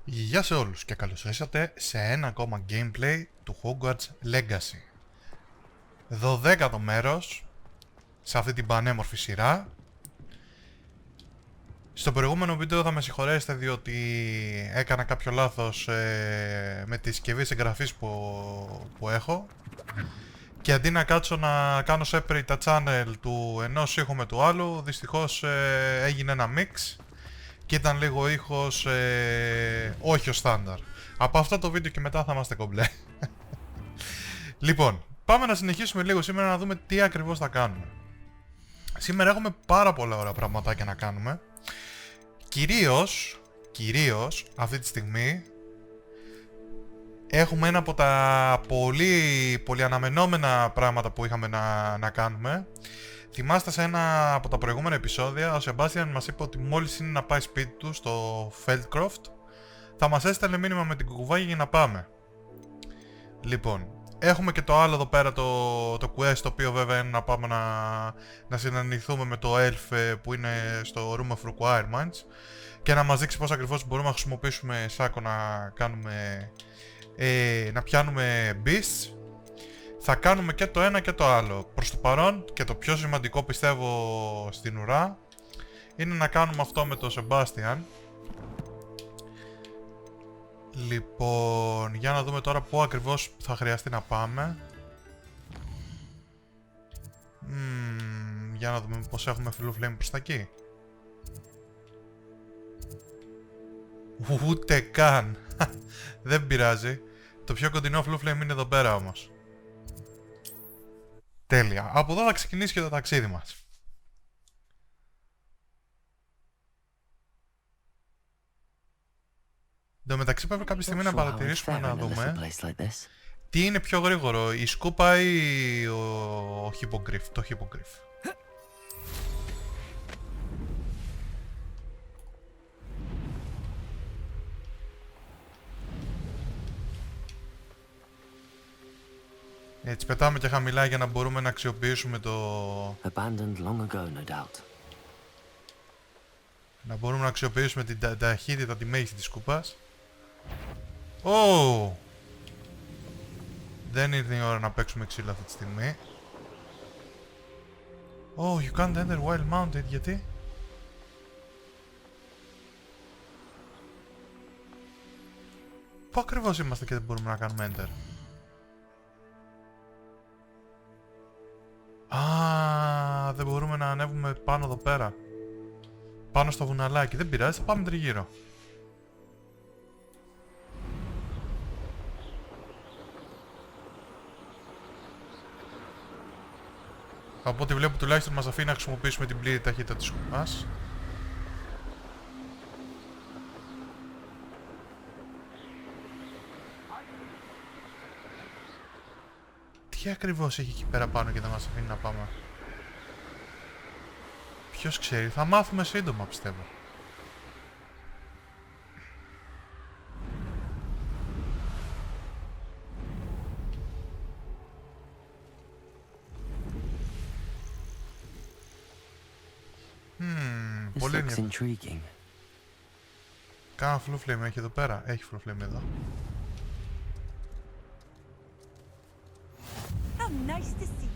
Γεια σε όλους και καλώς ήρθατε σε ένα ακόμα gameplay του Hogwarts Legacy. 12ο μέρος σε αυτή την πανέμορφη σειρά. Στο προηγούμενο βίντεο θα με συγχωρέσετε διότι έκανα κάποιο λάθος με τη συσκευή εγγραφής που έχω. Και αντί να κάτσω να κάνω separate τα channel του ενός ήχου με του άλλου, δυστυχώς έγινε ένα mix και ήταν λίγο ήχος όχι ο στάνταρ. Από αυτό το βίντεο και μετά θα είμαστε κομπλέ. Λοιπόν, πάμε να συνεχίσουμε λίγο σήμερα να δούμε τι ακριβώς θα κάνουμε. Σήμερα έχουμε πάρα πολλά ωραία πραγματάκια να κάνουμε. Κυρίως αυτή τη στιγμή έχουμε ένα από τα πολύ αναμενόμενα πράγματα που είχαμε να κάνουμε. Θυμάστε σε ένα από τα προηγούμενα επεισόδια ο Σεμπάστιαν μας είπε ότι μόλις είναι να πάει σπίτι του στο Feldcroft θα μας έστελνε μήνυμα με την κουκουβάγια για να πάμε. Λοιπόν, έχουμε και το άλλο εδώ πέρα το quest, το οποίο βέβαια είναι να πάμε να συναντηθούμε με το elf που είναι στο Room of Requirements και να μας δείξει πώς ακριβώς μπορούμε να χρησιμοποιήσουμε σάκο να κάνουμε να πιάνουμε beasts. Θα κάνουμε και το ένα και το άλλο. Προς το παρόν και το πιο σημαντικό πιστεύω στην ουρά είναι να κάνουμε αυτό με τον Σεμπάστιαν. Λοιπόν, για να δούμε τώρα πού ακριβώς θα χρειαστεί να πάμε. Για να δούμε πως έχουμε Blue Flame προς τα εκεί. Ούτε καν. Δεν πειράζει. Το πιο κοντινό Blue Flame είναι εδώ πέρα όμως. Τέλεια. Από εδώ θα ξεκινήσει και το ταξίδι μας. Εν τω μεταξύ πρέπει κάποια στιγμή να παρατηρήσουμε να δούμε τι είναι πιο γρήγορο, η σκούπα ή το hippogriff. Έτσι πετάμε και χαμηλά για να μπορούμε να αξιοποιήσουμε να μπορούμε να αξιοποιήσουμε την ταχύτητα, τη μέγιστη της σκούπας. Δεν ήρθε η ώρα να παίξουμε ξύλο αυτή τη στιγμή. You can't enter while mounted, γιατί? Πού ακριβώς είμαστε και δεν μπορούμε να κάνουμε enter? Δεν μπορούμε να ανέβουμε πάνω εδώ πέρα. Πάνω στο βουναλάκι. Δεν πειράζει, θα πάμε τριγύρω. Από ό,τι βλέπω τουλάχιστον μας αφήνει να χρησιμοποιήσουμε την πλήρη ταχύτητα της σκουπάς. Τι ακριβώς έχει εκεί πέρα πάνω και δεν μας αφήνει να πάμε? Ποιος ξέρει, θα μάθουμε σύντομα πιστεύω. Πολύ ενδιαφέρον. Κάνα Blue Flame έχει εδώ πέρα? Έχει Blue Flame εδώ. Nice to see.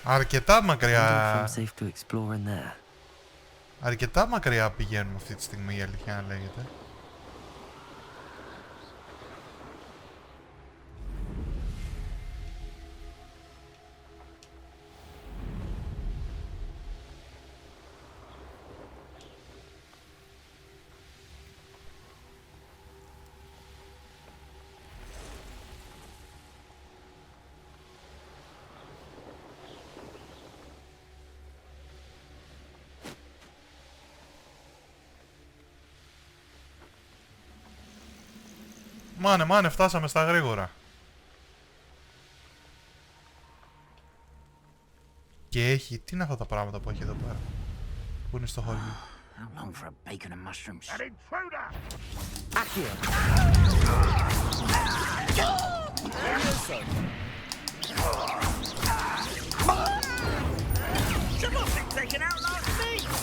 Αρκετά μακριά πηγαίνουμε αυτή τη στιγμή, η αλήθεια να λέγεται. Μάνε, φτάσαμε στα γρήγορα. Και έχει, τι είναι αυτά τα πράγματα που έχει εδώ πέρα, που είναι στο χωριό? Should not be taken out last week.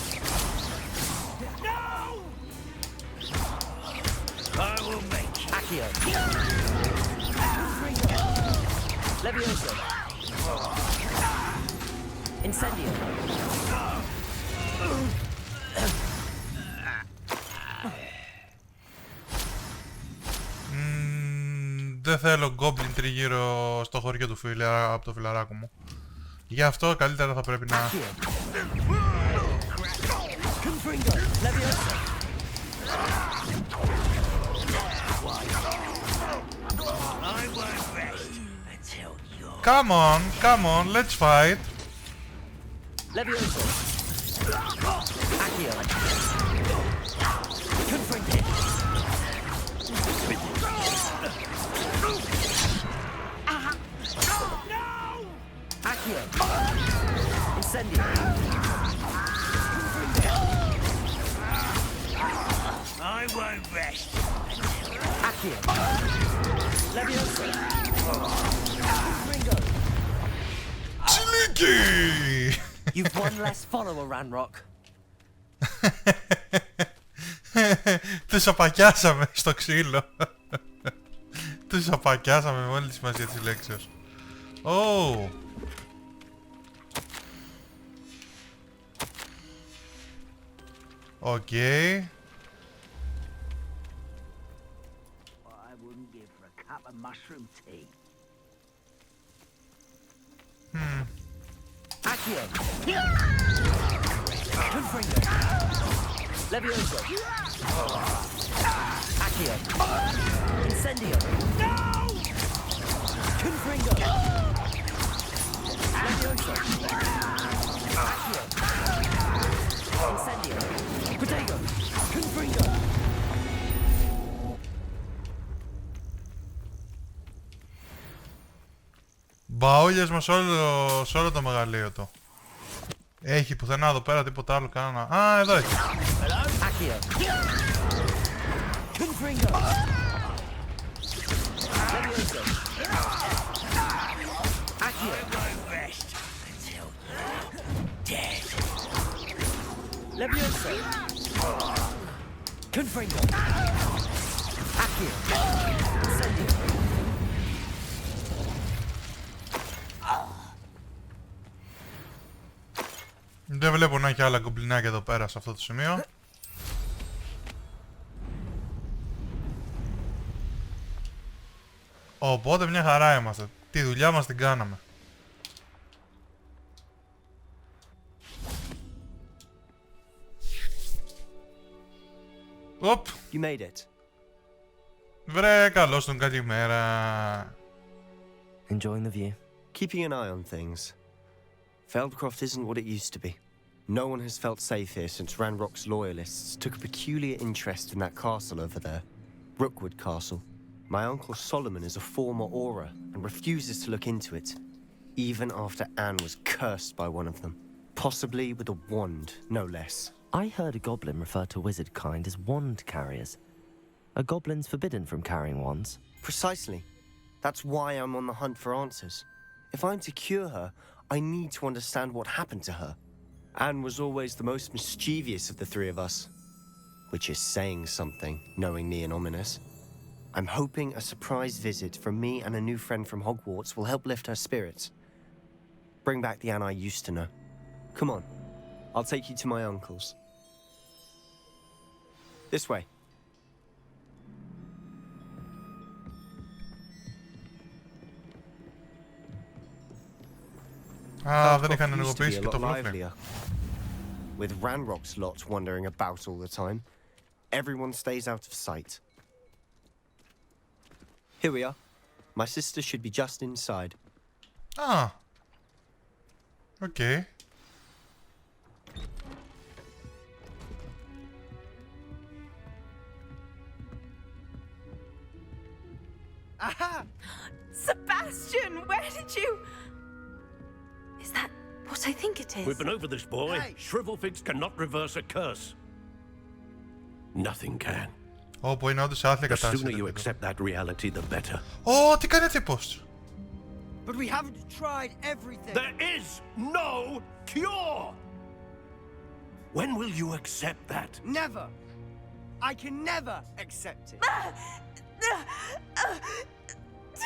Accio. Levioso. Incendio. Δεν θέλω γκόμπλιν τριγύρω στο χωριό του από το φιλαράκο μου. Γι' αυτό καλύτερα θα πρέπει να... Come on, let's fight. Levioso. Accio. Accio. Incendio. I won't rest. Accio. Levioso. Ringo. Chiliki! You've one less follower, Ranrock. Τους απακιάσαμε στο ξύλο. Τους απακιάσαμε με όλη τη σημασία της λέξεως. Oh. Okay. I wouldn't give for a cup of mushroom tea. Accio. Confringo. Levioso. Accio. Incendio. No! Confringo. Levioso. Accio. Incendio. Protego. Confringo. Μπαόλιας μας σε όλο το μεγαλείο του. Έχει πουθενά εδώ πέρα τίποτα άλλο κανένα. Α, εδώ έχει. Accio. Confringo. Levioso. Accio. Levioso. Confringo. Accio. Incendio. Δεν βλέπω να έχει άλλα γκομπλινάκια εδώ πέρα σε αυτό το σημείο. Οπότε μια χαρά είμαστε. Τη δουλειά μας την κάναμε. Οπ! You made it. Βρε, καλώς τον, καλημέρα. Enjoying the view? Keeping an eye on things. Feldcroft isn't what it used to be. No one has felt safe here since Ranrock's loyalists took a peculiar interest in that castle over there. Rookwood Castle. My uncle Solomon is a former Auror and refuses to look into it, even after Anne was cursed by one of them. Possibly with a wand, no less. I heard a goblin refer to wizard kind as wand carriers. Are goblins forbidden from carrying wands? Precisely. That's why I'm on the hunt for answers. If I'm to cure her, I need to understand what happened to her. Anne was always the most mischievous of the three of us. Which is saying something, knowing me and ominous. I'm hoping a surprise visit from me and a new friend from Hogwarts will help lift her spirits. Bring back the Anne I used to know. Come on, I'll take you to my uncle's. This way. Α, δεν είχαν ενεργοποιήσει και το βλόφι. With Ranrock's lot wandering about all the time, everyone stays out of sight. Here we are. My sister should be just inside. Α, οκ. Aha! Sebastian, where did you... Is that what I think it is? We've been over this, boy. Hey. Shrivelfigs cannot reverse a curse. Nothing can. Όπου είναι όντως σε άθλια The sooner κατάσταση. you accept that reality, the better. Ω, τι κάνει τύπος. But we haven't tried everything. There is no cure! When will you accept that? Never. I can never accept it.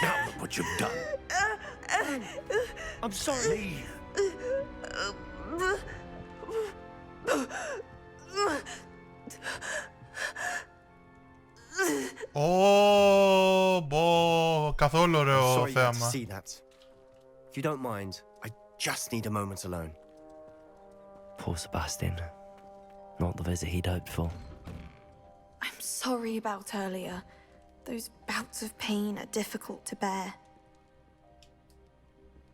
Now look what you've done. I'm sorry. Leave. Καθόλου I'm ωραίο sorry you had to θέαμα. see that. If you don't mind, I just need a moment alone. Poor Sebastian. Not the visit he'd hoped for. I'm sorry about earlier. Those bouts of pain are difficult to bear.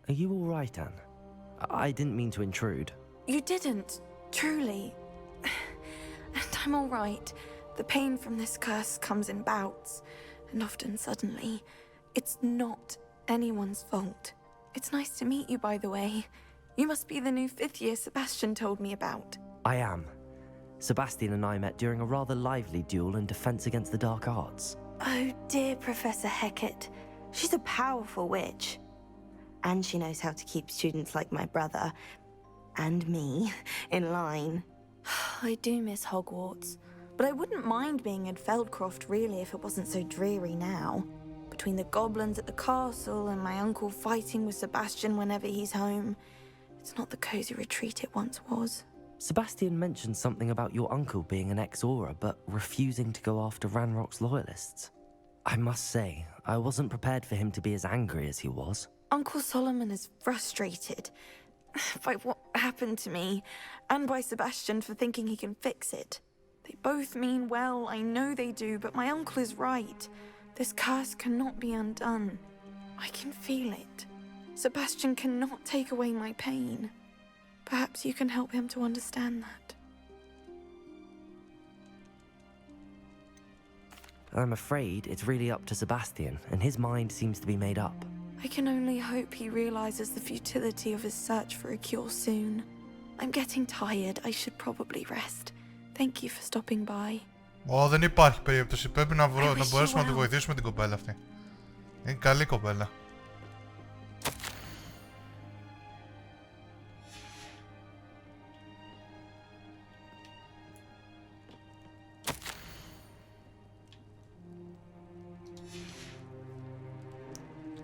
Are you all right, Anne? I didn't mean to intrude. You didn't, truly. And I'm all right. The pain from this curse comes in bouts, and often suddenly. It's not anyone's fault. It's nice to meet you, by the way. You must be the new 5th year Sebastian told me about. I am. Sebastian and I met during a rather lively duel in defense against the dark arts. Oh dear, Professor Hecat. She's a powerful witch. And she knows how to keep students like my brother, and me, in line. I do miss Hogwarts, but I wouldn't mind being in Feldcroft really if it wasn't so dreary now. Between the goblins at the castle and my uncle fighting with Sebastian whenever he's home, it's not the cozy retreat it once was. Sebastian mentioned something about your uncle being an ex-Auror, but refusing to go after Ranrock's loyalists. I must say, I wasn't prepared for him to be as angry as he was. Uncle Solomon is frustrated by what happened to me, and by Sebastian for thinking he can fix it. They both mean well, I know they do, but my uncle is right. This curse cannot be undone. I can feel it. Sebastian cannot take away my pain. Perhaps you can help him to understand that. I'm afraid it's really up to Sebastian, and his mind seems to be made up. I can only hope he realizes the futility of his search for a cure soon. I'm getting tired. I should probably rest. Thank you for stopping by. Δεν υπάρχει περίπτωση. Πρέπει να μπορέσουμε να τη βοηθήσουμε την κοπέλα αυτή. Είναι καλή κοπέλα.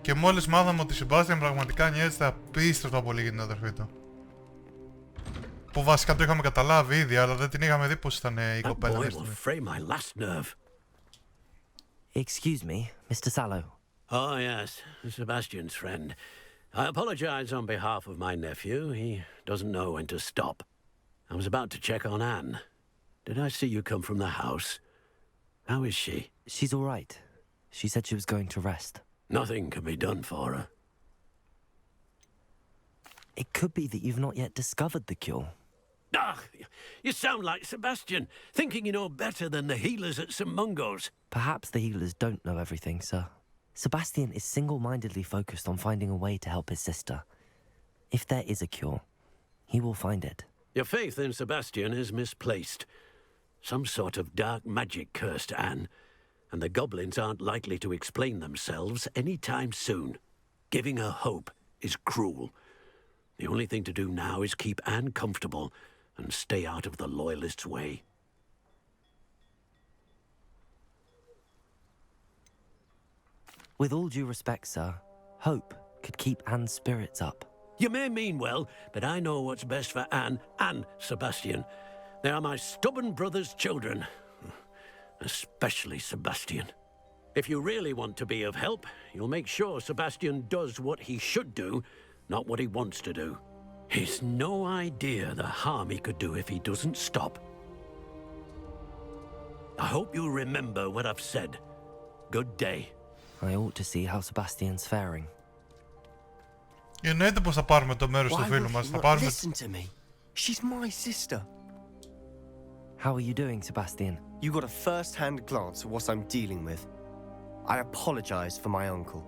Και μόλις μάθαμε ότι η Σεμπάστιαν πραγματικά νοιάζεται απίστευτα πολύ για την αδερφή του. Που βασικά το είχαμε καταλάβει ήδη, αλλά δεν την είχαμε δει πως ήταν η κοπέλα αυτή. Excuse me, Mr. Sallow. Oh, yes, Sebastian's friend. I apologize on behalf of my nephew. He doesn't know when to stop. I was about to check on Anne. Did I see you come from the house? How is she? She's all right. She said she was going to rest. Nothing can be done for her. It could be that you've not yet discovered the cure. Ah, you sound like Sebastian, thinking you know better than the healers at St. Mungo's. Perhaps the healers don't know everything, sir. Sebastian is single-mindedly focused on finding a way to help his sister. If there is a cure, he will find it. Your faith in Sebastian is misplaced. Some sort of dark magic cursed Anne, and the goblins aren't likely to explain themselves any time soon. Giving her hope is cruel. The only thing to do now is keep Anne comfortable and stay out of the Loyalists' way. With all due respect, sir, hope could keep Anne's spirits up. You may mean well, but I know what's best for Anne and Sebastian. They are my stubborn brother's children. Especially Sebastian. If you really want to be of help, you'll make sure Sebastian does what he should do, not what he wants to do. He's no idea the harm he could do if he doesn't stop. I hope you remember what I've said. Good day. I ought to see how Sebastian's faring. Εννοείται πως θα πάρουμε το μέρος του φίλου μας. Θα πάρουμε... Listen to me. She's my sister. How are you doing, Sebastian? You got a first-hand glance at what I'm dealing with. I apologize for my uncle.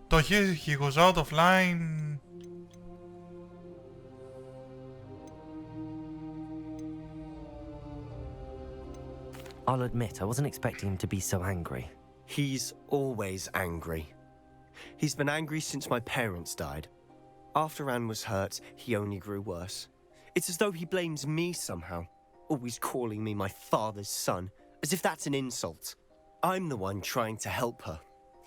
Το he goes out of line. I'll admit, I wasn't expecting him to be so angry. He's always angry. He's been angry since my parents died. After Anne was hurt, he only grew worse. It's as though he blames me somehow, always calling me my father's son, as if that's an insult. I'm the one trying to help her.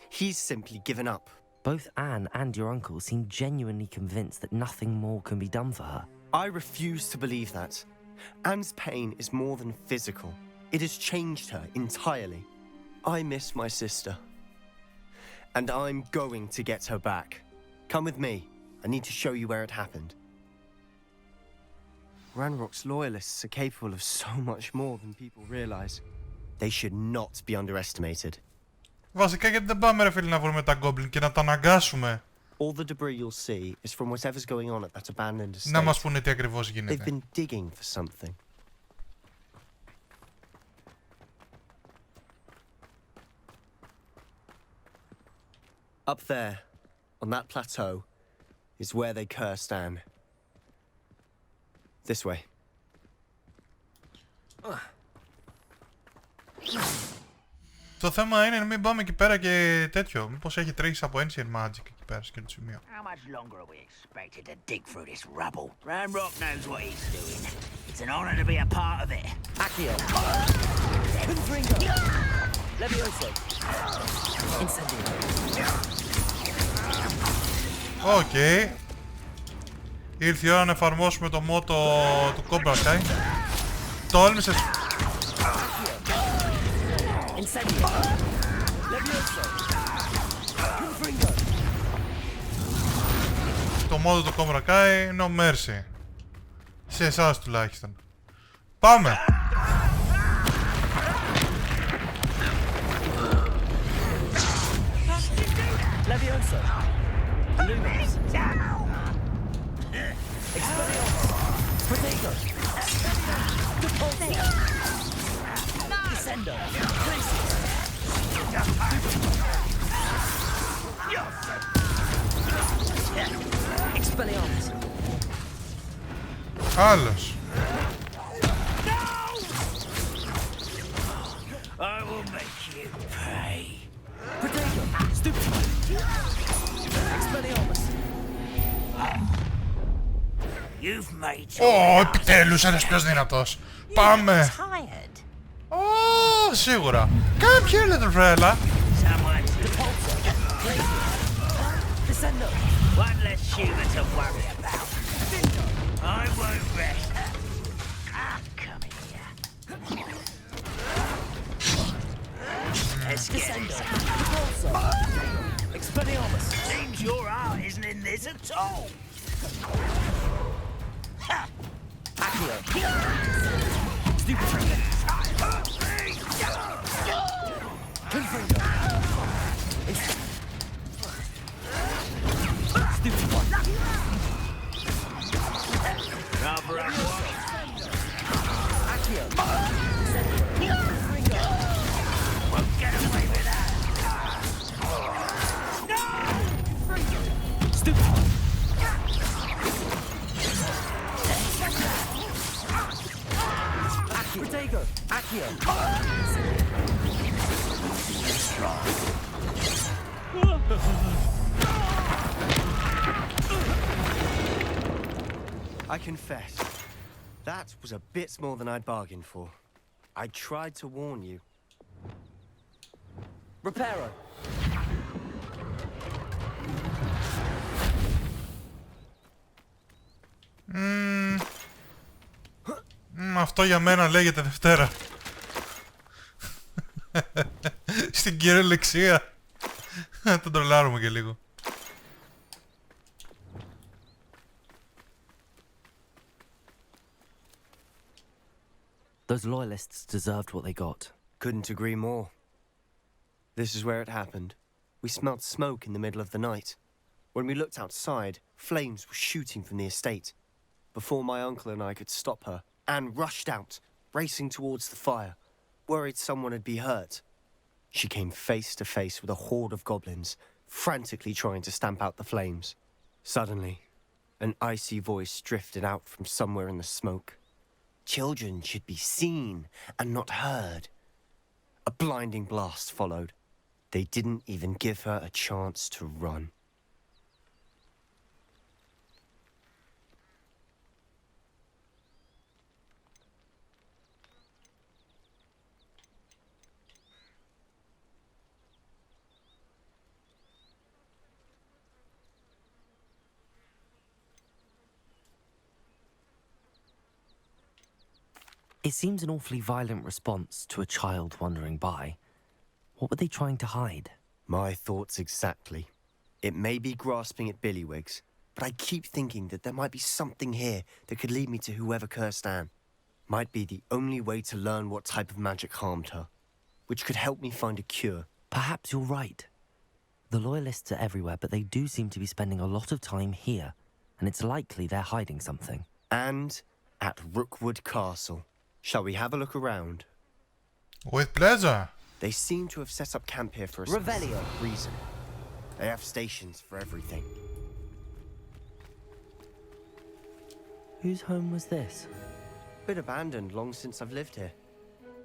He's simply given up. Both Anne and your uncle seem genuinely convinced that nothing more can be done for her. I refuse to believe that. Anne's pain is more than physical. It has changed her entirely. I miss my sister. And I'm going to get her back. Come with me. I need to show you where it happened. Ranrock's loyalists are capable of so much more than people realize. They should not be underestimated. Βασικά γιατί δεν πάμε ρε φίλοι να βρούμε τα goblin και να τα αναγκάσουμε. All the debris you'll see is from whatever's going on at that abandoned estate. Να μας πούνε τι ακριβώς They've γίνεται. been digging for something. Up there, on that plateau, is where they cursed Anne. This way. Το θέμα είναι να μην πάμε εκεί πέρα και τέτοιο. Μήπως έχει τρέχει από Ancient Magic εκεί πέρα και το σημείο. How much longer are we expected to dig through this rubble? Ranrock knows what he's doing. It's an honor to be a part of it. Accio. Confringo. Levioso. Incendio. Οκ. Ήρθε η ώρα να εφαρμόσουμε το μότο του Cobra Kai. Τόλμησες. Incendio. Levioso. Confringo. Το μότο του Cobra Kai, no mercy. Σε εσάς τουλάχιστον. Πάμε! Levioso. Lumos. Expelliarmus. Protego. Depulso. Descendo. Glacius. Expelliarmus. Άλλος. I will make you pay. Protego. Stupid. Expelliarmus. You've made Ω, επιτέλους ένας πιο δυνατός. Πάμε! tired. Ω, σίγουρα. Κάποια είναι το βρέλα. Someone Depulso. Glacius. Descendo. one less human to worry about. I won't rest. Come here. Let's get Descendo. this. Depulso. Expelliarmus. Seems your heart isn't in this at all. Accio. Stupid. Confringo. Stupid one. Rather have one. Accio. Confringo. Won't get away with that. Stupid one. Accio. Protego. Accio. I confess, that was a bit more than I'd bargained for. I tried to warn you. Reparo. Αυτό για μένα λέγεται Δευτέρα. Στην κυριολεξία. Τον τρολάρουμε και λίγο. Those loyalists deserved what they got. Couldn't agree more. This is where it happened. We smelled smoke in the middle of the night. When we looked outside, flames were shooting from the estate. Before my uncle and I could stop her, Anne rushed out, racing towards the fire, worried someone had been hurt. She came face to face with a horde of goblins, frantically trying to stamp out the flames. Suddenly, an icy voice drifted out from somewhere in the smoke. Children should be seen and not heard. A blinding blast followed. They didn't even give her a chance to run. It seems an awfully violent response to a child wandering by. What were they trying to hide? My thoughts exactly. It may be grasping at Billywigs, but I keep thinking that there might be something here that could lead me to whoever cursed Anne. Might be the only way to learn what type of magic harmed her, which could help me find a cure. Perhaps you're right. The Loyalists are everywhere, but they do seem to be spending a lot of time here, and it's likely they're hiding something. And at Rookwood Castle. Shall we have a look around? With pleasure. They seem to have set up camp here for a Revelio. specific reason. They have stations for everything. Whose home was this? Been abandoned long since I've lived here.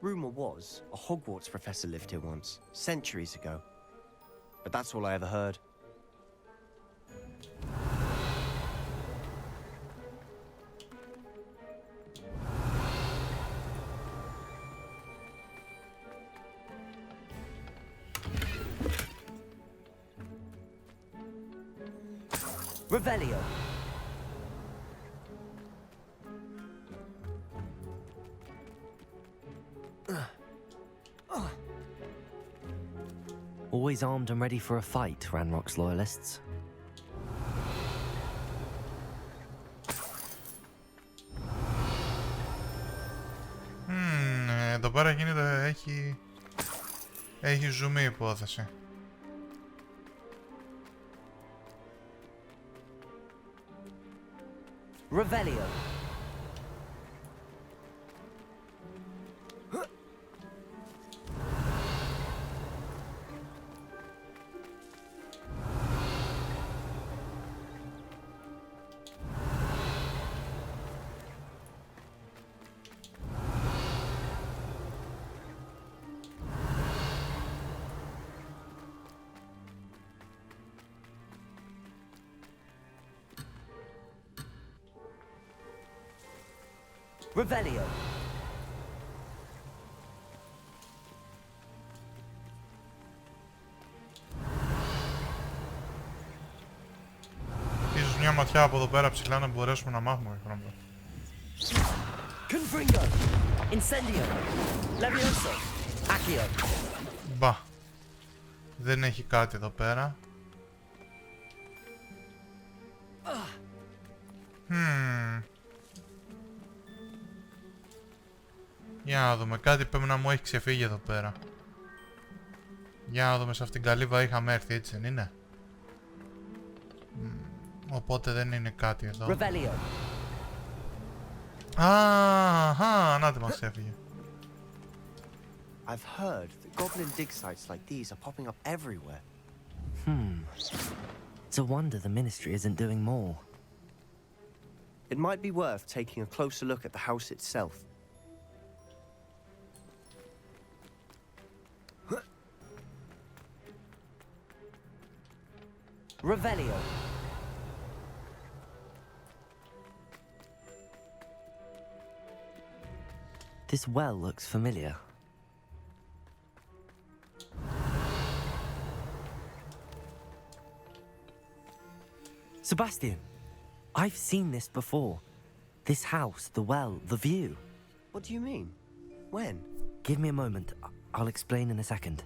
Rumour was a Hogwarts professor lived here once, centuries ago. But that's all I ever heard. Revelio. Always armed and ready for a fight, Ranrock's Loyalists. Εδώ πέρα γίνεται, έχει ζουμί η υπόθεση. Revelio. Revelio. Ίσως μια ματιά από εδώ πέρα ψηλά να μπορέσουμε να μάθουμε πράγματα. Confringo. Incendio. Levioso. Accio. Μπα. Δεν έχει κάτι εδώ πέρα. Για να δούμε, κάτι πρέπει να μου έχει ξεφύγει εδώ πέρα. Για να δούμε, σε αυτήν την καλύβα είχαμε έρθει, έτσι δεν είναι? Οπότε δεν είναι κάτι εδώ. Revelio. Αχα, να τη μας έφυγε. I've heard that goblin dig sites like these are popping up everywhere. It's a wonder the Ministry isn't doing more. It might be worth taking a closer look at the house itself. Revelio. This well looks familiar. Sebastian, I've seen this before. This house, the well, the view. What do you mean? When? Give me a moment. I'll explain in a second.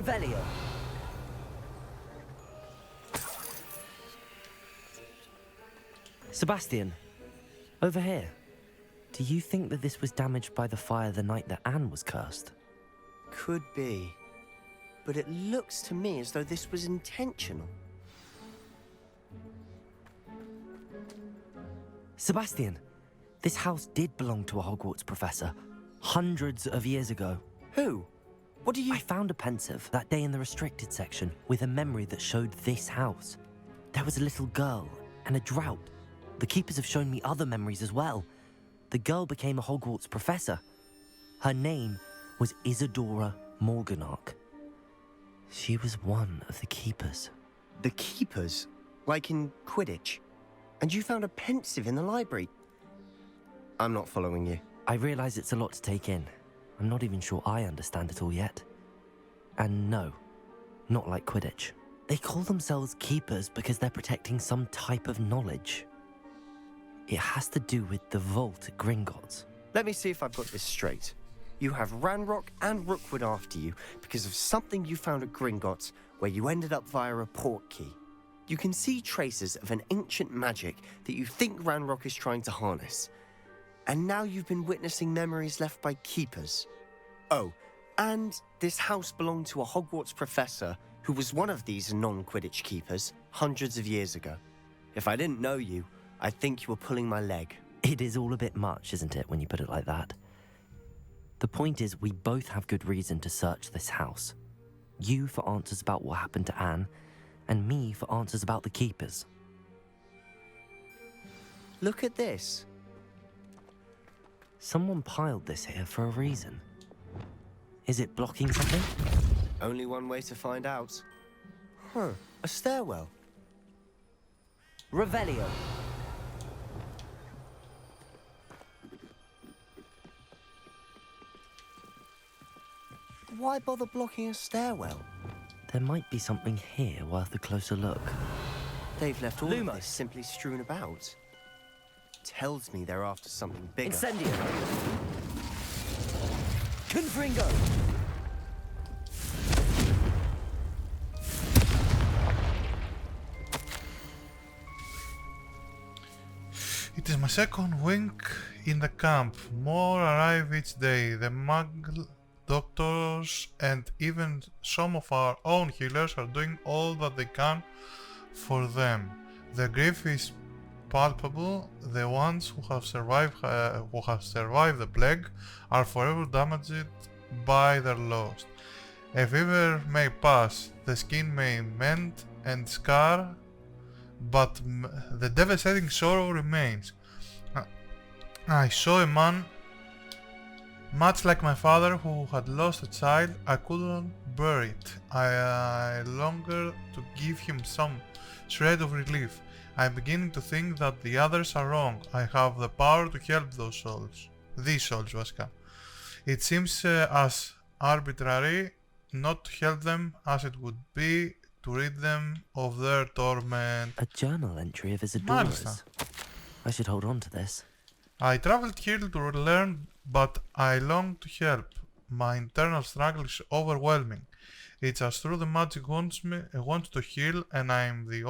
Revelio. Sebastian, over here. Do you think that this was damaged by the fire the night that Anne was cursed? Could be. But it looks to me as though this was intentional. Sebastian, this house did belong to a Hogwarts professor, hundreds of years ago. Who? What do you... I found a pensive that day in the restricted section with a memory that showed this house. There was a little girl and a drought. The keepers have shown me other memories as well. The girl became a Hogwarts professor. Her name was Isadora Morganach. She was one of the keepers. The keepers? Like in Quidditch? And you found a pensive in the library? I'm not following you. I realise it's a lot to take in. I'm not even sure I understand it all yet. And no, not like Quidditch. They call themselves keepers because they're protecting some type of knowledge. It has to do with the vault at Gringotts. Let me see if I've got this straight. You have Ranrock and Rookwood after you because of something you found at Gringotts where you ended up via a port key. You can see traces of an ancient magic that you think Ranrock is trying to harness. And now you've been witnessing memories left by keepers. Oh, and this house belonged to a Hogwarts professor who was one of these non-Quidditch keepers hundreds of years ago. If I didn't know you, I'd think you were pulling my leg. It is all a bit much, isn't it, when you put it like that? The point is, we both have good reason to search this house. You for answers about what happened to Anne, and me for answers about the keepers. Look at this. Someone piled this here for a reason. Is it blocking something? Only one way to find out. Huh, a stairwell. Revelio. Why bother blocking a stairwell? There might be something here worth a closer look. They've left all Lumos. of this simply strewn about. Tells me they're after something bigger. Incendio. Confringo. It is my second week in the camp. More arrive each day. The muggle doctors and even some of our own healers are doing all that they can for them. The grief is palpable. The ones who have survived the plague are forever damaged by their loss. A fever may pass, the skin may mend and scar, but the devastating sorrow remains. I saw a man much like my father who had lost a child. I couldn't bear it. I longed to give him some shred of relief. I'm beginning to think that the others are wrong. I have the power to help those souls. These souls, βασικά. It seems as arbitrary not to help them as it would be to rid them of their torment. A journal entry of Isadora's. Μάλιστα. I should hold on to this. I traveled here to learn, but I long to help. My internal struggle is overwhelming. It's as true the magic wants to heal, and I'm the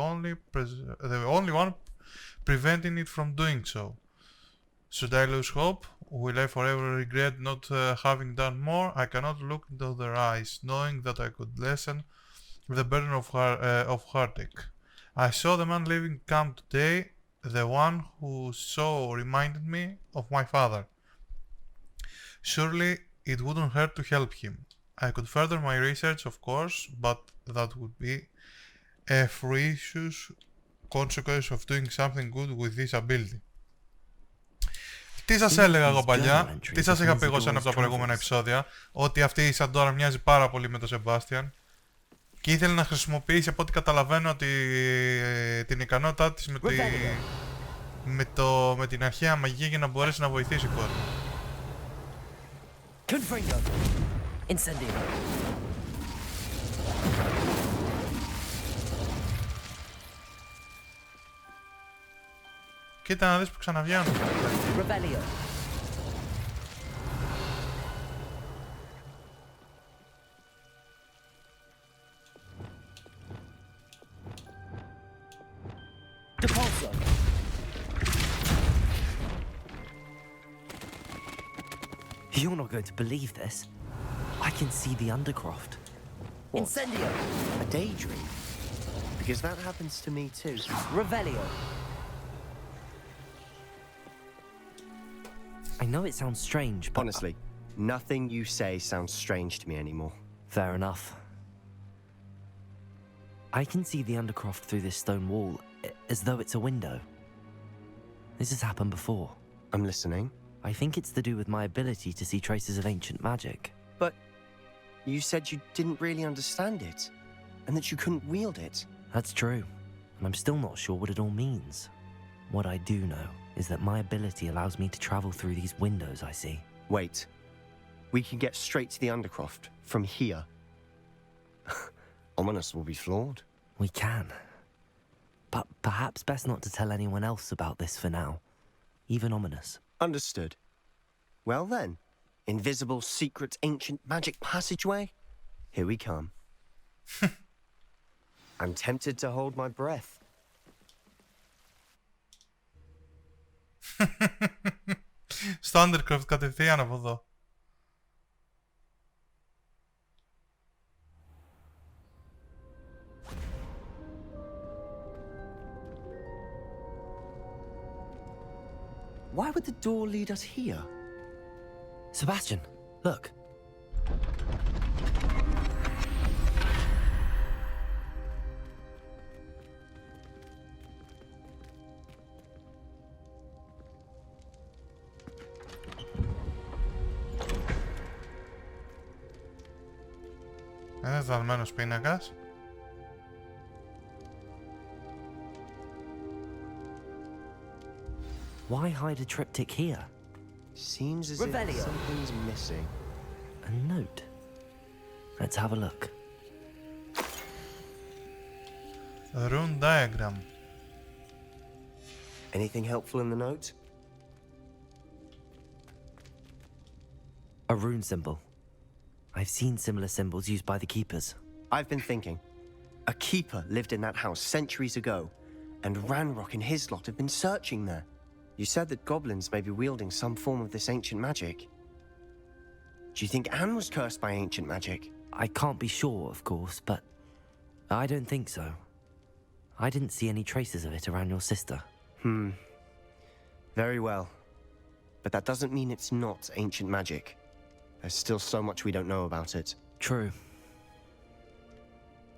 only one preventing it from doing so. Should I lose hope? Will I forever regret not having done more? I cannot look into their eyes, knowing that I could lessen the burden of heartache. I saw the man leaving camp today. The one who so reminded me of my father. Surely it wouldn't hurt to help him. I could further my research, of course, but that would be a fruitless consequence of doing something good with this ability. Τι σας έλεγα εγώ παλιά, τι σας είχα πει εγώ σε ένα από τα προηγούμενα επεισόδια, ότι αυτή η Ισαντόρα μοιάζει πάρα πολύ με τον Σεμπάστιαν και ήθελε να χρησιμοποιήσει, από ό,τι καταλαβαίνω, την ικανότητά της με την αρχαία μαγεία για να μπορέσει να βοηθήσει κόσμο. Confringo. Incendio. Κοίτα να δεις που ξαναβγαίνουν. Revelio. Depulso. You're not going to believe this. I can see the Undercroft. Incendio. A daydream? Because that happens to me too. Revelio. I know it sounds strange, but... Honestly, nothing you say sounds strange to me anymore. Fair enough. I can see the Undercroft through this stone wall, as though it's a window. This has happened before. I'm listening. I think it's to do with my ability to see traces of ancient magic. But you said you didn't really understand it, and that you couldn't wield it. That's true, and I'm still not sure what it all means. What I do know is that my ability allows me to travel through these windows I see. Wait. We can get straight to the Undercroft from here. Ominous will be floored. We can. But perhaps best not to tell anyone else about this for now. Even Ominous. Understood. Well then, invisible, secret, ancient magic passageway? Here we come. I'm tempted to hold my breath. Στο Undercroft κατευθείαν από εδώ. Why would the door lead us here? Sebastian, look. Ένας δαλμένος πίνακας. Why hide a triptych here? Seems as Revelio. if something's missing. A note. Let's have a look. A rune diagram. Anything helpful in the note? A rune symbol. I've seen similar symbols used by the keepers. I've been thinking. A keeper lived in that house centuries ago, and Ranrock and his lot have been searching there. You said that goblins may be wielding some form of this ancient magic. Do you think Anne was cursed by ancient magic? I can't be sure, of course, but I don't think so. I didn't see any traces of it around your sister. Very well. But that doesn't mean it's not ancient magic. There's still so much we don't know about it. True.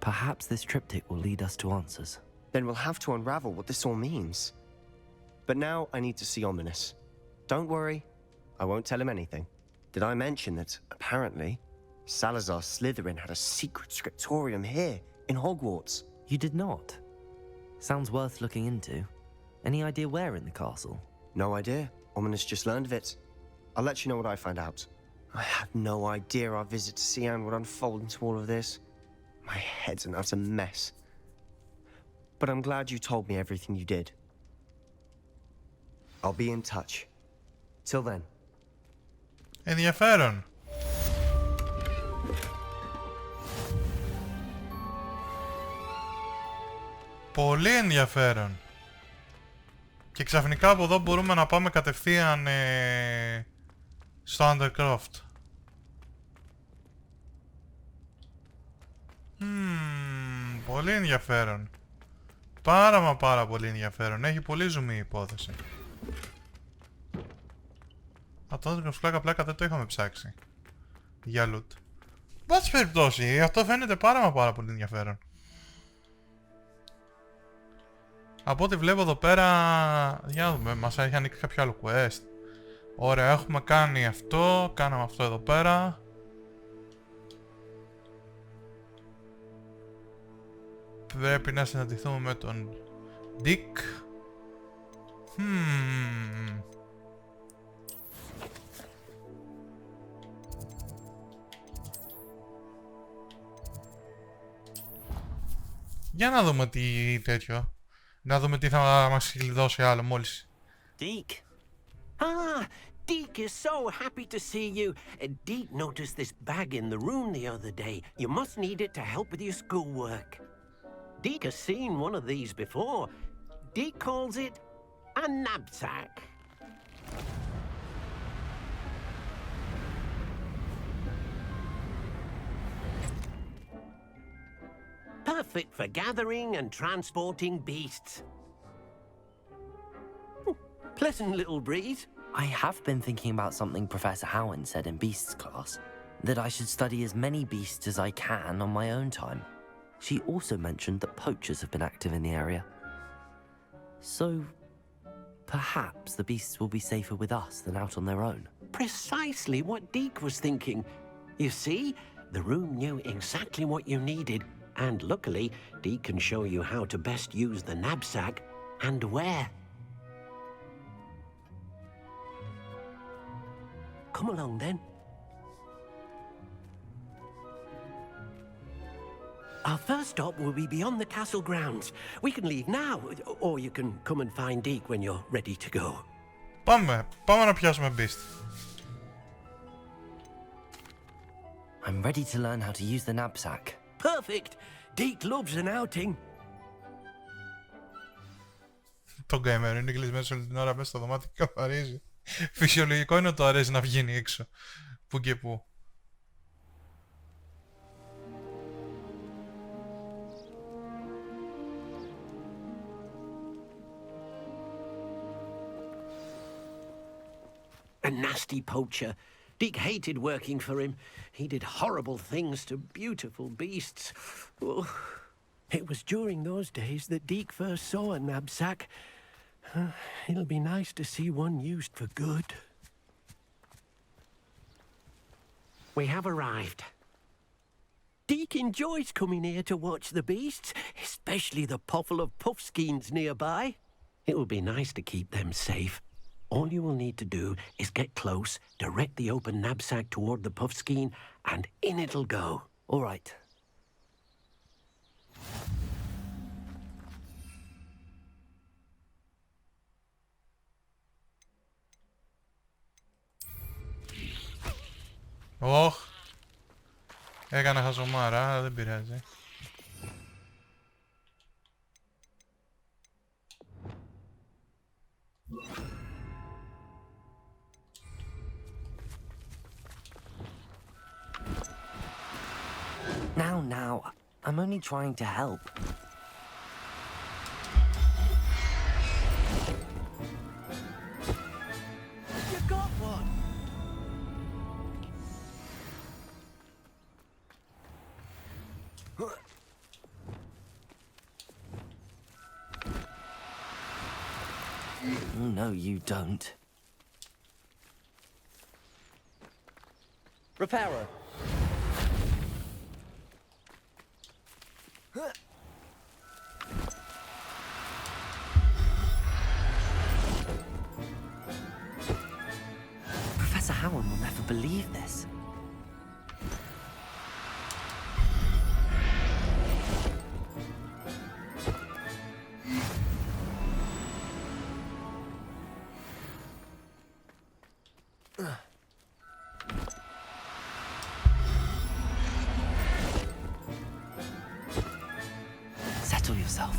Perhaps this triptych will lead us to answers. Then we'll have to unravel what this all means. But now I need to see Ominous. Don't worry, I won't tell him anything. Did I mention that, apparently, Salazar Slytherin had a secret scriptorium here, in Hogwarts? You did not? Sounds worth looking into. Any idea where in the castle? No idea. Ominous just learned of it. I'll let you know what I find out. I had no idea our visit to Sian would unfold into all of this. My head's an utter mess. But I'm glad you told me everything you did. I'll be in touch. Till then. Ενδιαφέρον. Πολύ ενδιαφέρον. Και ξαφνικά από εδώ μπορούμε να πάμε κατευθείαν στο Undercroft. Πολύ ενδιαφέρον. Πάρα πολύ ενδιαφέρον. Έχει πολύ ζουμί η υπόθεση. Το Undercroft πλάκα δεν το είχαμε ψάξει για loot. Πάση περιπτώσει, αυτό φαίνεται πάρα πολύ ενδιαφέρον. Από ό,τι βλέπω εδώ πέρα, για να δούμε, μας έχει ανοίξει κάποιο άλλο quest. Ωραία, έχουμε κάνει αυτό, κάναμε αυτό εδώ πέρα. Πρέπει να συναντηθούμε με τον Dick. Για να δούμε τι τέτοιο. Να δούμε τι θα μας δώσει άλλο μόλις. Deke. Ah, Deke is so happy to see you. Deke noticed this bag in the room the other day. You must need it to help with your schoolwork. Deke has seen one of these before. Deke calls it a knapsack. Perfect for gathering and transporting beasts. Pleasant little breeze. I have been thinking about something Professor Howen said in Beasts class, that I should study as many beasts as I can on my own time. She also mentioned that poachers have been active in the area. So, perhaps the beasts will be safer with us than out on their own. Precisely what Deke was thinking. You see, the room knew exactly what you needed, and luckily, Deke can show you how to best use the knapsack and where. come along then. Our first stop will be beyond the castle grounds. We can leave now, or you can come and find Deke when you're ready to go. Πάμε να πιάσουμε beast. I'm ready to learn how to use the knapsack. Perfect! Deke loves an outing. Το gamer είναι κλεισμένος όλη την ώρα μέσα στο δωμάτιο και καθαρίζει. Φυσιολογικό είναι ότι το αρέσει να βγαίνει έξω. Που και που. A nasty poacher. Deke hated working for him. He did horrible things to beautiful beasts. Oh. It was during those days that Deke first saw a knapsack. It'll be nice to see one used for good. We have arrived. Deke enjoys coming here to watch the beasts, especially the potful of puffskeins nearby. It will be nice to keep them safe. All you will need to do is get close, direct the open knapsack toward the puffskein, and in it'll go. All right. Ωχ. Έκανα χαζομάρα, δεν πειράζει. Now, I'm only trying to help. You got one! No, you don't. Repairer. Professor Howard will never believe this. Settle yourself.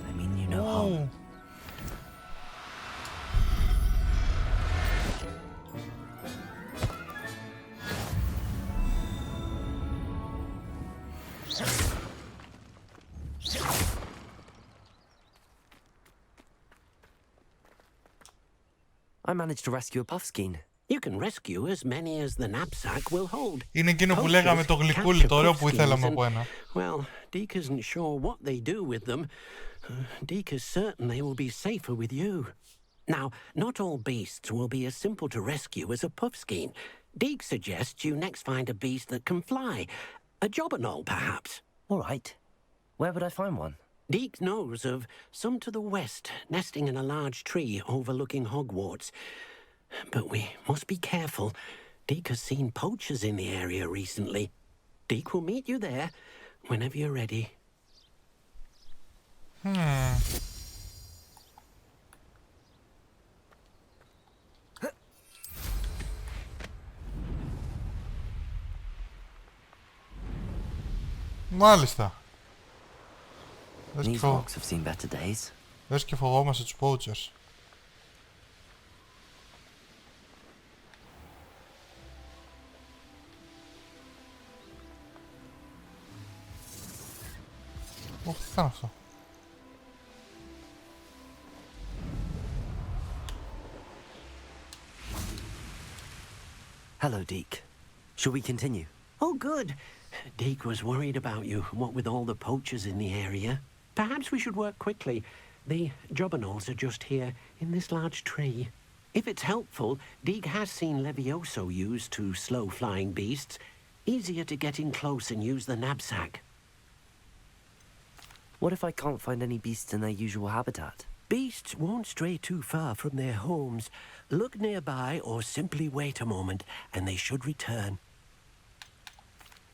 I mean, you know how. I managed to rescue a puffskein. You can rescue as many as the knapsack will hold. Είναι εκείνο που λέγαμε το γλυκούλι, το ωραίο που ήθελαμε από ένα. Well, Deke isn't sure what they do with them. Deke is certain they will be safer with you. Now, not all beasts will be as simple to rescue as a puffskein. Deke suggests you next find a beast that can fly. A jobberknoll, perhaps. All right. Where would I find one? Deke knows of some to the west, nesting in a large tree overlooking Hogwarts. But we must be careful. Deke has seen poachers in the area recently. Deke will meet you there whenever you're ready. Μάλιστα. These rocks have seen better days. Λες και φοβόμαστε τους poachers. Ωχ, τι ήταν αυτό. Hello, Deke. Shall we continue? Oh, good. Deke was worried about you, what with all the poachers in the area. Perhaps we should work quickly. The jobberknolls are just here, in this large tree. If it's helpful, Deke has seen Levioso used to slow flying beasts. Easier to get in close and use the knapsack. What if I can't find any beasts in their usual habitat? Beasts won't stray too far from their homes. Look nearby or simply wait a moment, and they should return.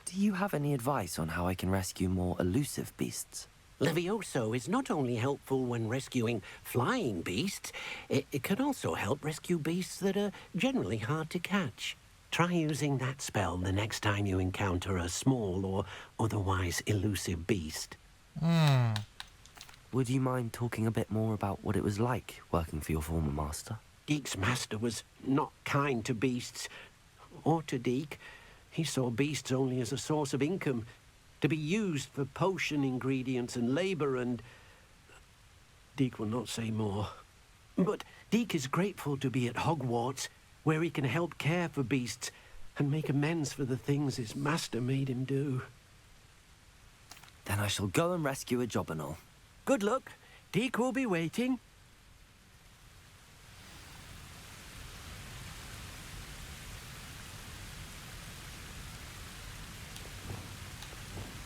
Do you have any advice on how I can rescue more elusive beasts? Levioso is not only helpful when rescuing flying beasts, it can also help rescue beasts that are generally hard to catch. Try using that spell the next time you encounter a small or otherwise elusive beast. Would you mind talking a bit more about what it was like working for your former master? Deek's master was not kind to beasts, or to Deek. He saw beasts only as a source of income, to be used for potion ingredients and labor, and Deek will not say more. But Deek is grateful to be at Hogwarts, where he can help care for beasts and make amends for the things his master made him do. Then I shall go and rescue a Jobberknoll. Good luck. Deek will be waiting.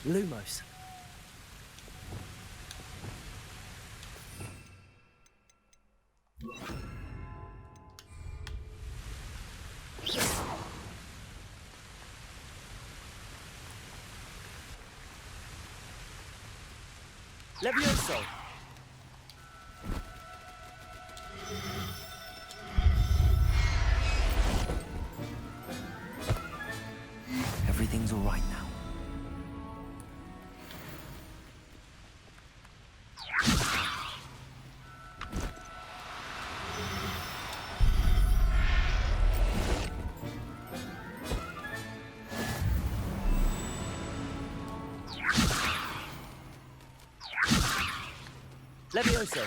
Lumos. Levioso. Everything's all right now. Levioso.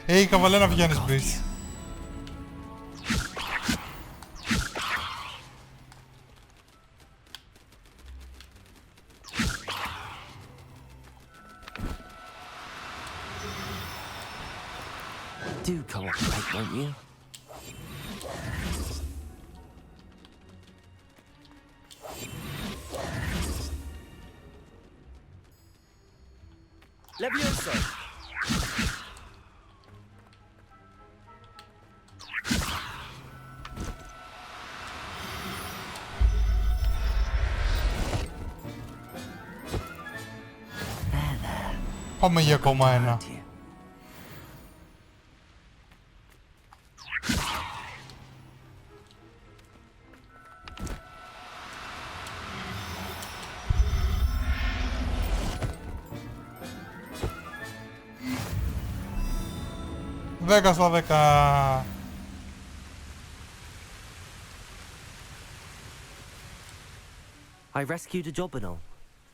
Hey, καβαλέ να πηγαίνεις μπρις. Do cooperate, won't you? Levioso. Πάμε για ακόμα ένα. Δέκα στα 10. I rescued a Jobberknoll.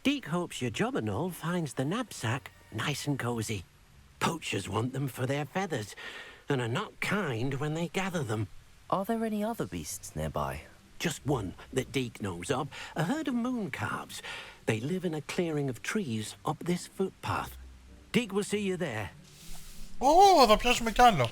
Deek hopes your Jobberknoll finds the knapsack nice and cozy. Poachers want them for their feathers, and are not kind when they gather them. Are there any other beasts nearby? Just one that Deek knows of, a herd of moon calves. They live in a clearing of trees up this footpath. Deek will see you there. Ω, θα πιάσουμε κι άλλο.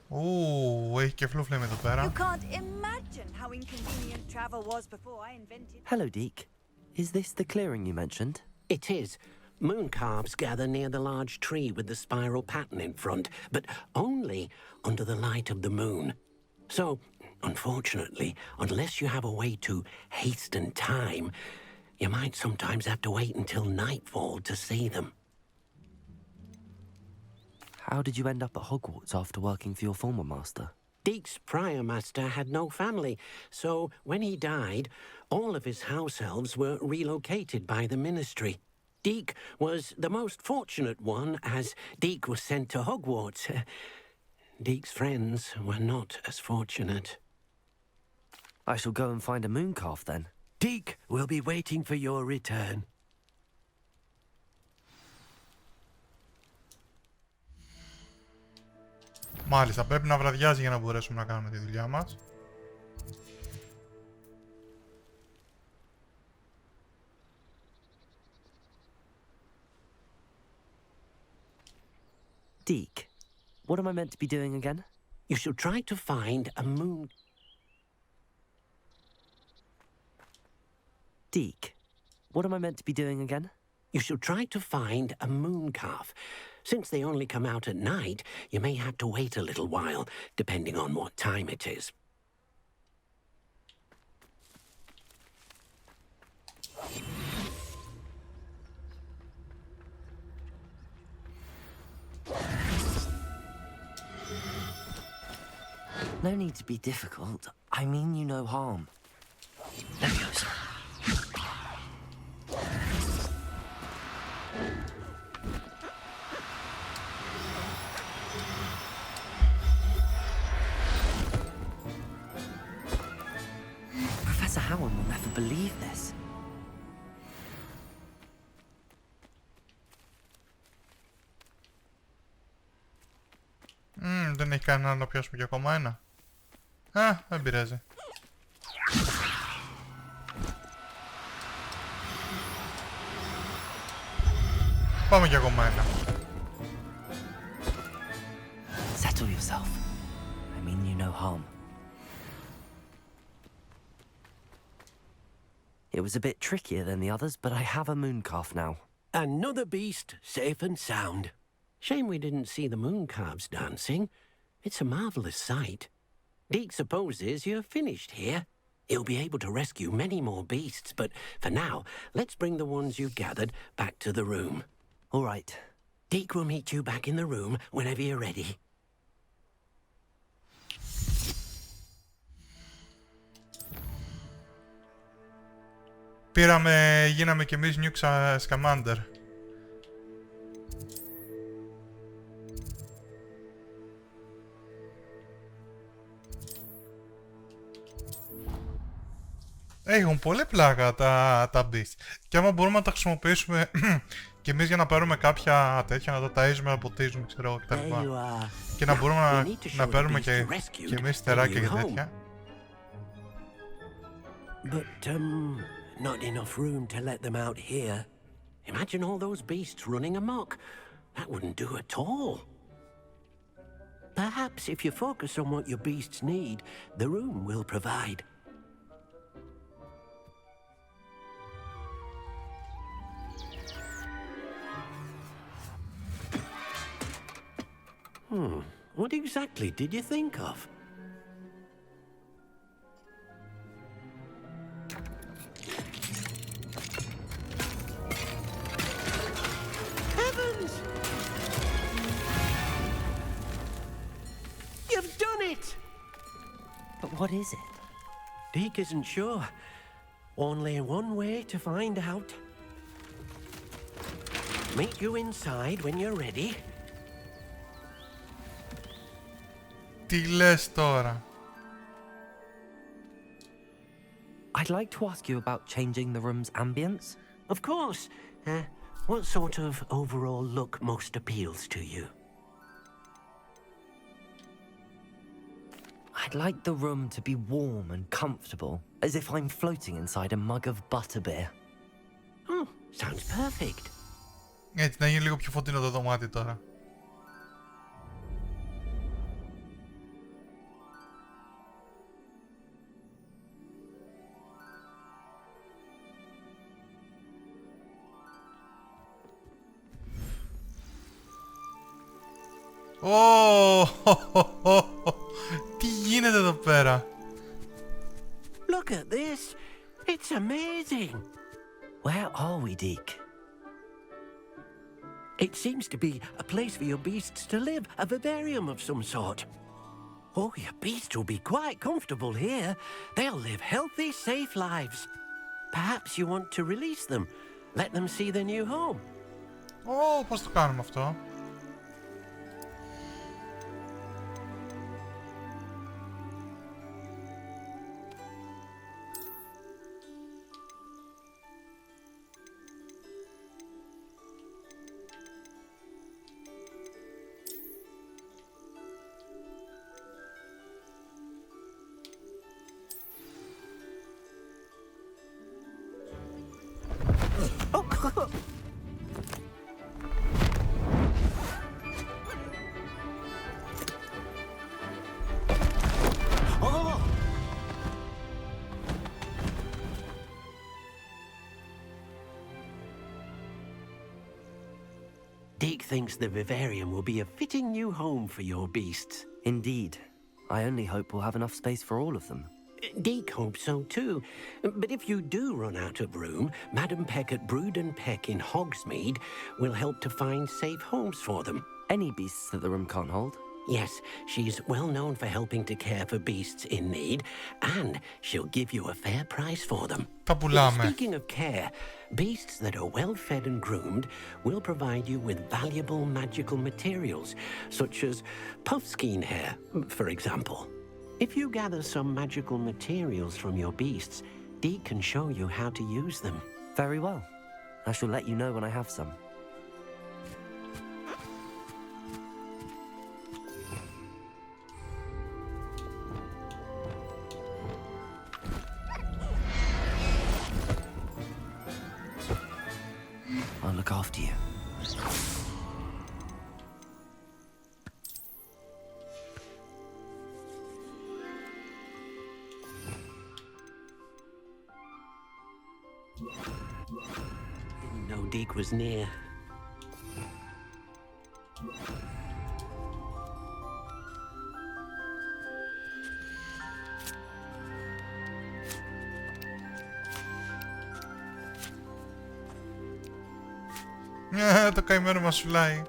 Ου, έχει και φλούφλεμ εδώ πέρα. You can't imagine how inconvenient travel was before I invented. Hello, Deek. Is this the clearing you mentioned? It is. Moon calves gather near the large tree with the spiral pattern in front, but only under the light of the moon. So, unfortunately, unless you have a way to hasten time, you might sometimes have to wait until nightfall to see them. How did you end up at Hogwarts after working for your former master? Deek's prior master had no family, so when he died, all of his house elves were relocated by the ministry. Deek was the most fortunate one, as Deek was sent to Hogwarts. Deek's friends were not as fortunate. I shall go and find a moon calf then. Deek will be waiting for your return. Μάλιστα, πρέπει να βραδιάζει για να μπορέσουμε να κάνουμε τη δουλειά μας. Deke, what am I meant to be doing again? You should try to find a moon... Deke, what am I meant to be doing again? You should try to find a moon calf. Since they only come out at night, you may have to wait a little while, depending on what time it is. No need to be difficult. I mean you no harm. Leviosa. Professor Howard will never believe this. Δεν έχει κανένα να πιάσουμε για ακόμα ένα. Δεν πειράζει. Πάμε για ακόμα ένα. Settle yourself. I mean you no harm. It was a bit trickier than the others, but I have a moon calf now. Another beast, safe and sound. Shame we didn't see the moon calves dancing. It's a marvellous sight. Deke supposes you're finished here. He'll be able to rescue many more beasts, but for now, let's bring the ones you've gathered back to the room. All right. Deke will meet you back in the room whenever you're ready. Γίναμε κι εμείς Νιου Σκαμάντερ. Έχουν πολύ πλάκα τα beast. Και άμα μπορούμε να τα χρησιμοποιήσουμε και εμείς για να πάρουμε κάποια τέτοια, να τα ταΐζουμε, να ποτίζουμε, ξέρω κτλ. Και να μπορούμε να παίρνουμε και εμείς στεράκια και τέτοια. But, not enough room to let them out here. Imagine all those beasts running amok. That wouldn't do at all. Perhaps if you focus on what your beasts need, the room will provide. What exactly did you think of? Heavens! You've done it! But what is it? Deke isn't sure. Only one way to find out. Meet you inside when you're ready. Τι λες τώρα? I'd like to ask you about changing the room's ambience. Of course. What sort of overall look most appeals to you? I'd like the room to be warm and comfortable, as if I'm floating inside a mug of butterbeer. Oh, sounds perfect. Έτσι, να γίνει λίγο πιο φωτεινό το δωμάτιο τώρα. Τι γίνεται εδώ πέρα? Look at this. It's amazing. Where are we, Deke? It seems to be a place for your beasts to live, a vivarium of some sort. Oh, your beasts will be quite comfortable here. They'll live healthy, safe lives. Perhaps you want to release them. Let them see their new home. Πώς το κάνουμε αυτό? Deke thinks the vivarium will be a fitting new home for your beasts. Indeed. I only hope we'll have enough space for all of them. Deke hopes so too. But if you do run out of room, Madam Peck at Brood and Peck in Hogsmeade will help to find safe homes for them. Any beasts that the room can't hold? Yes, she's well known for helping to care for beasts in need, and she'll give you a fair price for them. Τα πουλάμε. Speaking of care, beasts that are well fed and groomed will provide you with valuable magical materials, such as puffskein hair, for example. If you gather some magical materials from your beasts, Dee can show you how to use them. Very well. I shall let you know when I have some. I'll look after you. Didn't know Deke was near. Το καημένο μας σουλάει.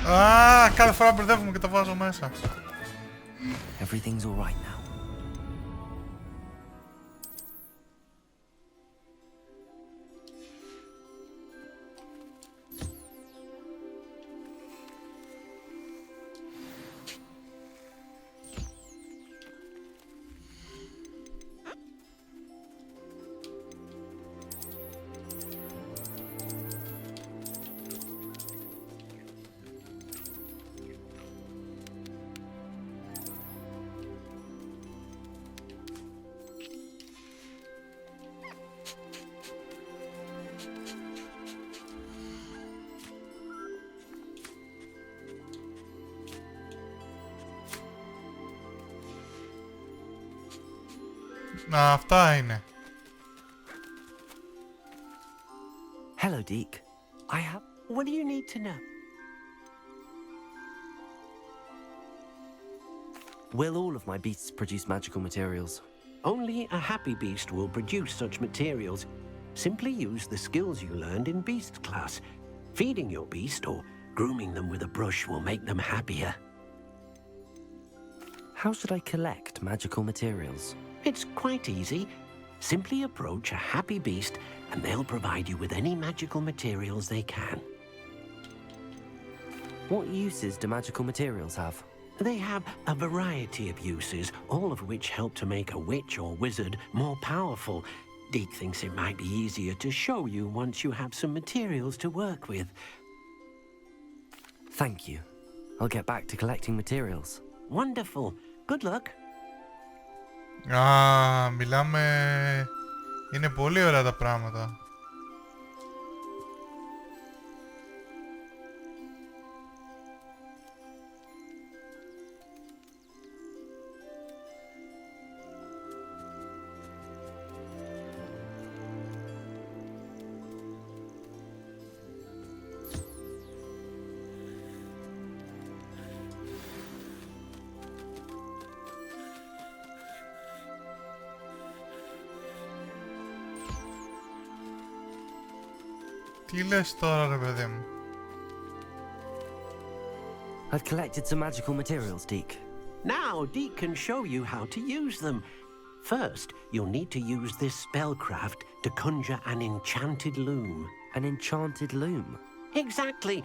Α, κάθε φορά μπερδεύομαι και το βάζω μέσα. Everything's all right now. Να, αυτά είναι. Hello, Deke. I have... What do you need to know? Will all of my beasts produce magical materials? Only a happy beast will produce such materials. Simply use the skills you learned in beast class. Feeding your beast or grooming them with a brush will make them happier. How should I collect magical materials? It's quite easy. Simply approach a happy beast and they'll provide you with any magical materials they can. What uses do magical materials have? They have a variety of uses, all of which help to make a witch or wizard more powerful. Deke thinks it might be easier to show you once you have some materials to work with. Thank you. I'll get back to collecting materials. Wonderful. Good luck. Α, μιλάμε... Είναι πολύ ωραία τα πράγματα. Τι λες τώρα, ρε παιδί μου? I've collected some magical materials, Deke. Now, Deke can show you how to use them. First, you'll need to use this spellcraft to conjure an enchanted loom. An enchanted loom? Exactly.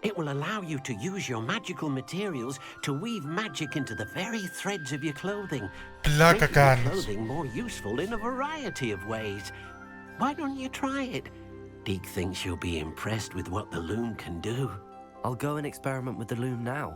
It will allow you to use your magical materials to weave magic into the very threads of your clothing, Πλάκα making your κάνεις. clothing more useful in a variety of ways. Why don't you try it? Deke thinks you'll be impressed with what the loom can do. I'll go and experiment with the loom now.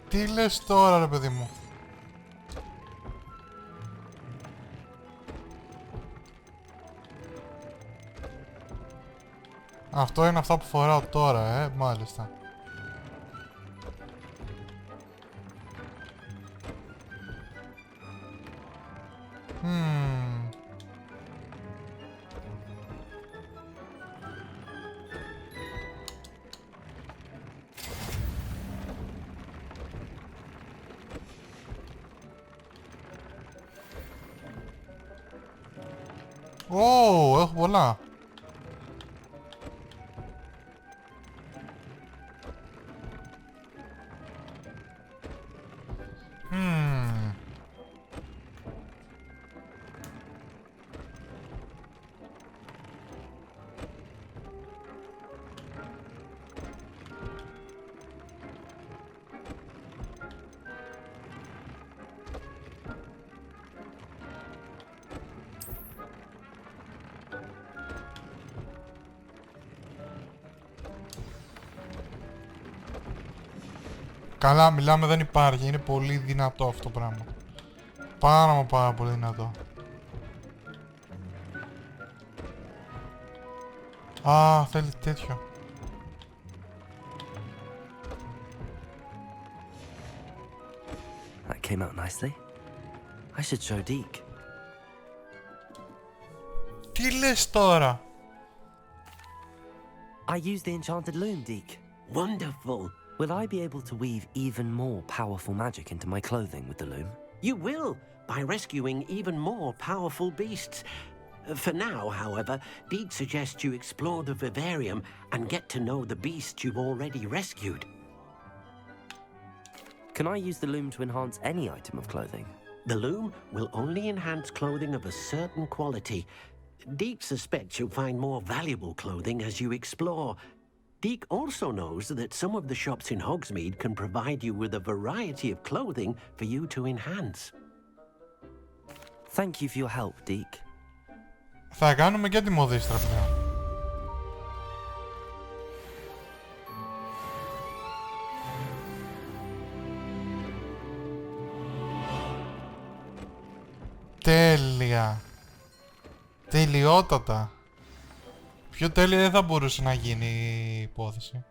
Τι λες τώρα ρε παιδί μου? Αυτό είναι αυτά που φοράω τώρα, μάλιστα. Ω, έχω πολλά. Καλά, μιλάμε, δεν υπάρχει. Είναι πολύ δυνατό αυτό το πράγμα. Πάρα πολύ δυνατό. Α, θέλει τέτοιο. That came out nicely. I should show Deke. Τι λες τώρα? I used the enchanted loom, Deke. Wonderful. Will I be able to weave even more powerful magic into my clothing with the loom? You will, by rescuing even more powerful beasts. For now, however, Deke suggests you explore the vivarium and get to know the beasts you've already rescued. Can I use the loom to enhance any item of clothing? The loom will only enhance clothing of a certain quality. Deke suspects you'll find more valuable clothing as you explore. Deke also knows that some of the shops in Hogsmeade can provide you with a variety of clothing for you to enhance. Thank you for your help, Deke. Θα κάνουμε και τη μοδίστρα πλέον. Τέλεια. Τελειότατα. Πιο τέλεια δεν θα μπορούσε να γίνει η υπόθεση.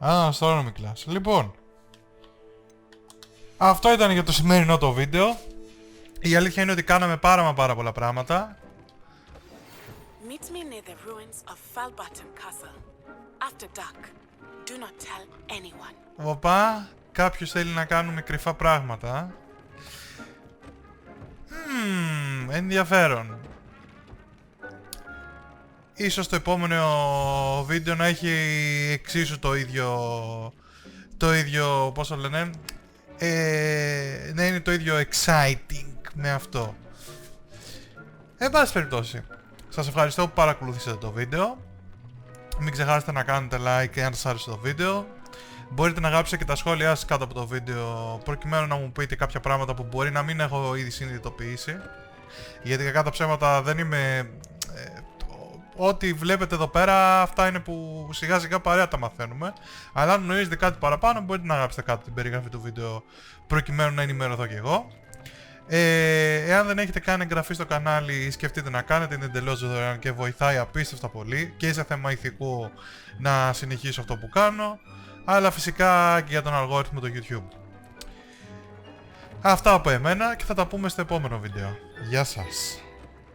Astronomy class. Λοιπόν, αυτό ήταν για το σημερινό το βίντεο. Η αλήθεια είναι ότι κάναμε πάρα πολλά πράγματα. Meet me near the ruins of Falbutton Castle. After dark. Do not tell anyone. Οπα, κάποιος θέλει να κάνουμε κρυφά πράγματα. Ενδιαφέρον. Ίσως το επόμενο βίντεο να έχει εξίσου το ίδιο, πώς το λένε, να είναι το ίδιο exciting με αυτό. Εν πάση περιπτώσει, σας ευχαριστώ που παρακολουθήσατε το βίντεο. Μην ξεχάσετε να κάνετε like αν σας άρεσε το βίντεο. Μπορείτε να γράψετε και τα σχόλιά σας κάτω από το βίντεο, προκειμένου να μου πείτε κάποια πράγματα που μπορεί να μην έχω ήδη συνειδητοποιήσει. Γιατί κακά τα ψέματα δεν είμαι... Ό,τι βλέπετε εδώ πέρα, αυτά είναι που σιγά σιγά παρέα τα μαθαίνουμε. Αλλά αν γνωρίζετε κάτι παραπάνω, μπορείτε να γράψετε κάτω την περιγραφή του βίντεο, προκειμένου να ενημερωθώ κι εγώ. Εάν δεν έχετε κάνει εγγραφή στο κανάλι, σκεφτείτε να κάνετε, είναι εντελώς δωρεάν και βοηθάει απίστευτα πολύ και σε θέμα ηθικού να συνεχίσω αυτό που κάνω, αλλά φυσικά και για τον αλγόριθμο του YouTube. Αυτά από εμένα και θα τα πούμε στο επόμενο βίντεο. Γεια σας!